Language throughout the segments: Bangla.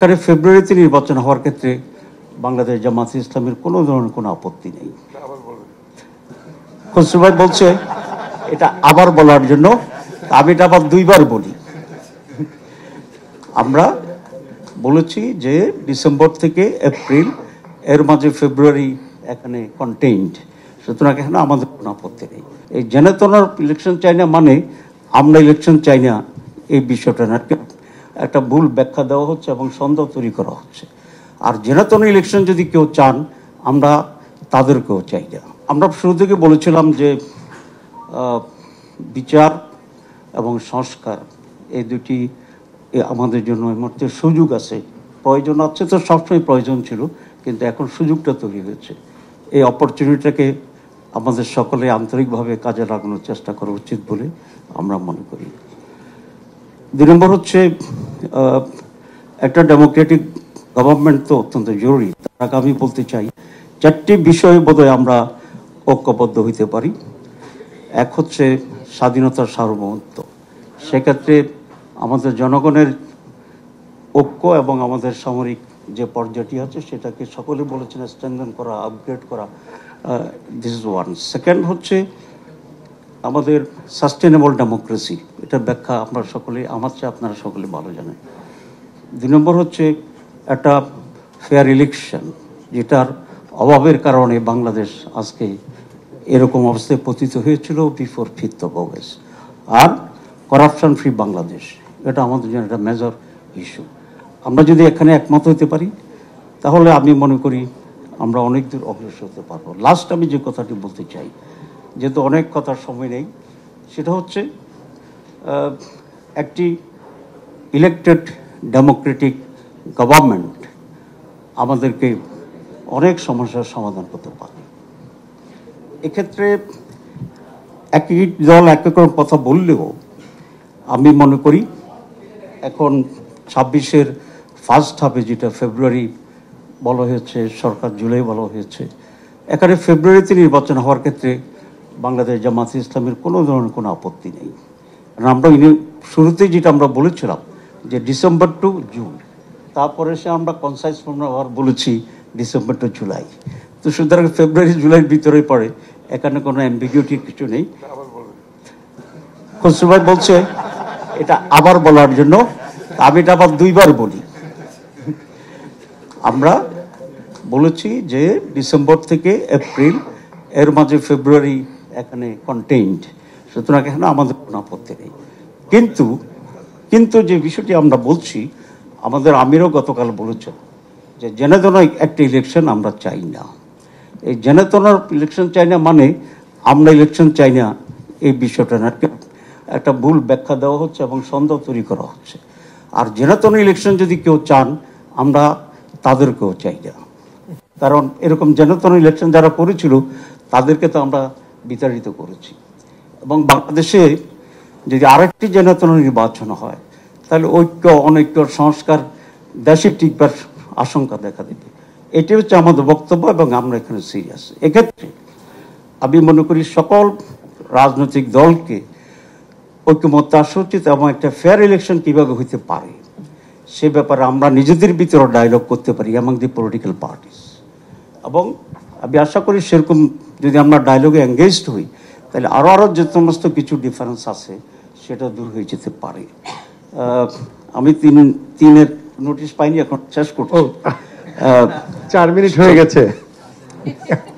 কারণ ফেব্রুয়ারিতে নির্বাচন হওয়ার ক্ষেত্রে বাংলাদেশ জামাত ইসলামের কোনো ধরনের কোনো আপত্তি নেই। খসরু ভাই বলছে এটা আবার বলার জন্য, আমি এটা আবার দুইবার বলি। আমরা বলেছি যে ডিসেম্বর থেকে এপ্রিল, এর মাঝে ফেব্রুয়ারি এখানে কন্টেইনড, সুতরাং এখানে আমাদের কোনো আপত্তি নেই। এই জেনেতনার ইলেকশন চাই না মানে আমরা ইলেকশন চাই না, এই বিষয়টা না, একটা ভুল ব্যাখ্যা দেওয়া হচ্ছে এবং সন্দেহ তৈরি করা হচ্ছে। আর জেনাতন ইলেকশন যদি কেউ চান, আমরা তাদেরকেও চাই না। আমরা শুরু থেকে বলেছিলাম যে বিচার এবং সংস্কার এই দুটি আমাদের জন্য এই মুহূর্তে সুযোগ আছে, প্রয়োজন আছে তো সবসময় প্রয়োজন ছিল, কিন্তু এখন সুযোগটা তৈরি হয়েছে। এই অপরচুনিটিটাকে আমাদের সকলে আন্তরিকভাবে কাজে লাগানোর চেষ্টা করা উচিত বলে আমরা মনে করি। 2 নম্বর হচ্ছে একটা ডেমোক্রেটিক গভর্নমেন্ট তো অত্যন্ত জরুরি। তার আগে আমি বলতে চাই 4টি বিষয়ে বোধহয় আমরা ঐক্যবদ্ধ হইতে পারি। এক হচ্ছে স্বাধীনতার সার্বভৌমত্ব, সেক্ষেত্রে আমাদের জনগণের ঐক্য এবং আমাদের সামরিক যে পর্যায়টি আছে সেটাকে সকলে বলেছেন স্ট্রেংথেন করা, আপগ্রেড করা, দিস ইজ ওয়ান। সেকেন্ড হচ্ছে আমাদের সাস্টেনেবল ডেমোক্রেসি, এটার ব্যাখ্যা আমরা সকলে, আমার চেয়ে আপনারা সকলে ভালো জানেন। 2 নম্বর হচ্ছে একটা ফেয়ার ইলেকশন, যেটার অভাবের কারণে বাংলাদেশ আজকে এরকম অবস্থায় পতিত হয়েছিল বিফোর 5th of August। আর করাপশন ফ্রি বাংলাদেশ, এটা আমাদের জন্য একটা মেজর ইস্যু। আমরা যদি এখানে একমত হতে পারি তাহলে আমি মনে করি আমরা অনেক দূর অগ্রসর হতে পারবো। লাস্ট আমি যে কথাটি বলতে চাই, যেহেতু অনেক কথার সময় নেই, সেটা হচ্ছে একটি ইলেকটেড ডেমোক্রেটিক গভর্নমেন্ট আমাদেরকে অনেক সমস্যার সমাধান করতে পারে। এক্ষেত্রে একই দল এক এক রকম কথা বললেও আমি মনে করি এখন 26-এর ফার্স্ট হাফে, যেটা ফেব্রুয়ারি বলা হয়েছে, সরকার জুলাই বলা হয়েছে, এখানে ফেব্রুয়ারিতে নির্বাচন হওয়ার ক্ষেত্রে বাংলাদেশ জামাত ইসলামের কোনো ধরনের কোনো আপত্তি নেই। কারণ আমরা শুরুতেই যেটা আমরা বলেছিলাম যে ডিসেম্বর টু জুন, তারপরে সে আমরা কনসাইজ আবার বলেছি ডিসেম্বর টু জুলাই। তো সুতরাং ফেব্রুয়ারি জুলাইয়ের ভিতরে পড়ে, এখানে কোনো অ্যাম্বিগুইটি কিছু নেই। খসরু ভাই বলছে এটা আবার বলার জন্য, আমি এটা আবার দুইবার বলি। আমরা বলেছি যে ডিসেম্বর থেকে এপ্রিল, এর মাঝে ফেব্রুয়ারি এখানে কন্টেইনড, সুতরাং এখানে আমাদের কোনো আপত্তি নেই। কিন্তু যে বিষয়টি আমরা বলছি, আমাদের আমিরও গতকাল বলেছেন যে জেনেতন একটা ইলেকশন আমরা চাই না। এই জেনেতনার ইলেকশন চাই না মানে আমরা ইলেকশন চাই না, এই বিষয়টা না, একটা ভুল ব্যাখ্যা দেওয়া হচ্ছে এবং সন্দেহ তৈরি করা হচ্ছে। আর জেনেতন ইলেকশন যদি কেউ চান, আমরা তাদেরকেও চাই না। কারণ এরকম জেনেতন ইলেকশন যারা করেছিল তাদেরকে তো আমরা বিতাড়িত করেছি। এবং বাংলাদেশে যদি আরেকটি জেনেতন নির্বাচন হয়, তাহলে ঐক্য, অনৈক্য, সংস্কার দেশে টিকবার আশঙ্কা দেখা দেবে। এটি হচ্ছে আমাদের বক্তব্য এবং আমরা এখানে সিরিয়াস। এক্ষেত্রে আমি মনে করি সকল রাজনৈতিক দলকে ঐক্যমত্য আসা উচিত এবং একটা ফেয়ার ইলেকশন কীভাবে হইতে পারে সে ব্যাপারে আমরা নিজেদের ভিতরে ডায়লগ করতে পারি অ্যামং দি পলিটিক্যাল পার্টিস। এবং আমি আশা করি সেরকম যদি আমরা ডায়লগে এঙ্গেজড হই, তাহলে আরও যে সমস্ত কিছু ডিফারেন্স আছে সেটা দূর হয়ে যেতে পারে। আমি 3-এর নোটিশ পাইনি, এখন শেষ করছি। 4 মিনিট হয়ে গেছে,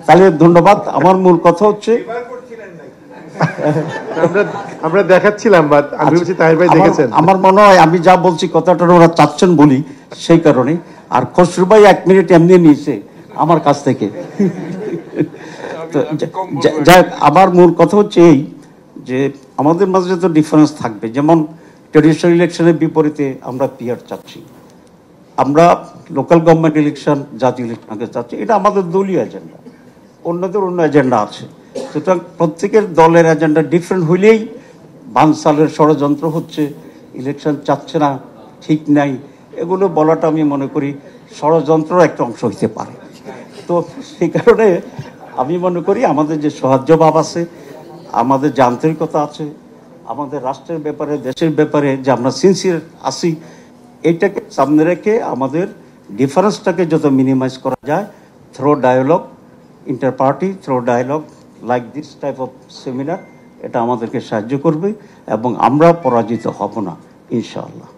তাহলে ধন্যবাদ। আমার মূল কথা হচ্ছে আমরা দেখাচ্ছিলাম, আমার মনে হয় আমি যা বলছি কথাটা ওরা চাচ্ছেন বলি, সেই কারণে। আর খসরু ভাই 1 মিনিট এমনি নিয়েছে আমার কাছ থেকে। যাই, আমার মূল কথা হচ্ছে এই যে আমাদের মাঝে তো ডিফারেন্স থাকবে। যেমন ট্রেডিশনাল ইলেকশনের বিপরীতে আমরা পিআর চাচ্ছি, আমরা লোকাল গভর্নমেন্ট ইলেকশন, জাতীয় ইলেকশনকে চাচ্ছি। এটা আমাদের দলীয় এজেন্ডা, অন্যদের অন্য এজেন্ডা আছে। সুতরাং প্রত্যেকের দলের এজেন্ডা ডিফারেন্ট হইলেই বানসালের ষড়যন্ত্র হচ্ছে, ইলেকশন চাচ্ছে না, ঠিক নাই, এগুলো বলাটা আমি মনে করি ষড়যন্ত্রের একটা অংশ হইতে পারে। তো সেই কারণে আমি মনে করি আমাদের যে সৌহার্দ্যভাব আছে, আমাদের যে আন্তরিকতা আছে, আমাদের রাষ্ট্রের ব্যাপারে, দেশের ব্যাপারে যে আমরা সিনসিয়ার আছি, এটাকে সামনে রেখে আমাদের ডিফারেন্সটাকে যত মিনিমাইজ করা যায় through dialogue, inter party through dialogue like this type of seminar, এটা আমাদেরকে সাহায্য করবে এবং আমরা পরাজিত হব না ইনশাআল্লাহ।